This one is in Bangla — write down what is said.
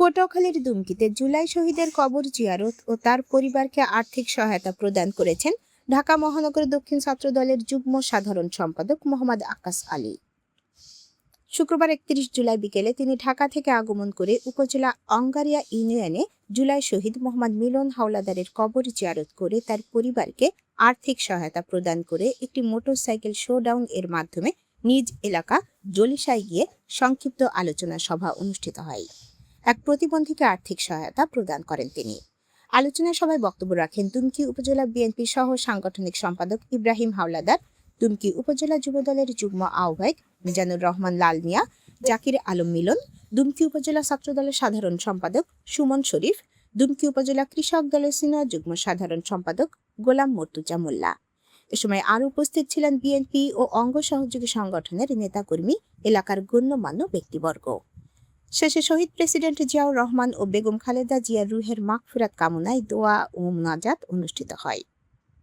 পটুয়াখালীর দুমকিতে জুলাই শহীদের কবর জিয়ারত ও তার পরিবারকে আর্থিক সহায়তা প্রদান করেছেন ঢাকা মহানগর দক্ষিণ ছাত্র দলের যুগ্ম সাধারণ সম্পাদক মোহাম্মদ আকাশ আলী। শুক্রবার 31 জুলাই বিকেলে তিনি ঢাকা থেকে আগমন করে উপজেলা অঙ্গারিয়া ইউনিয়নে জুলাই শহীদ মোহাম্মদ মিলন হাওলাদারের কবর জিয়ারত করে তার পরিবারকে আর্থিক সহায়তা প্রদান করে একটি মোটরসাইকেল শোডাউন এর মাধ্যমে নিজ এলাকা জলিসায় গিয়ে সংক্ষিপ্ত আলোচনা সভা অনুষ্ঠিত হয়। এক প্রতিবন্ধীকে আর্থিক সহায়তা প্রদান করেন তিনি। আলোচনা সভায় বক্তব্য রাখেন দুমকি উপজেলা বিএনপি সহ সাংগঠনিক সম্পাদক ইব্রাহিম হাওলাদার, দুমকি উপজেলা যুবদলের যুগ্ম আহ্বায়ক মিজানুর রহমান লাল মিয়া, জাকির আলম মিলন, দুমকি উপজেলা ছাত্রদলের সাধারণ সম্পাদক সুমন শরীফ, দুমকি উপজেলা কৃষক দলের সিনিয়র যুগ্ম সাধারণ সম্পাদক গোলাম মর্তুজা মোল্লা। এ সময় আরও উপস্থিত ছিলেন বিএনপি ও অঙ্গ সহযোগী সংগঠনের নেতাকর্মী, এলাকার গণ্যমান্য ব্যক্তিবর্গ। শেষে শহীদ প্রেসিডেন্ট জিয়াউর রহমান ও বেগম খালেদা জিয়ার রুহের মাগফিরাত কামনায় দোয়া ও মুনাজাত অনুষ্ঠিত হয়।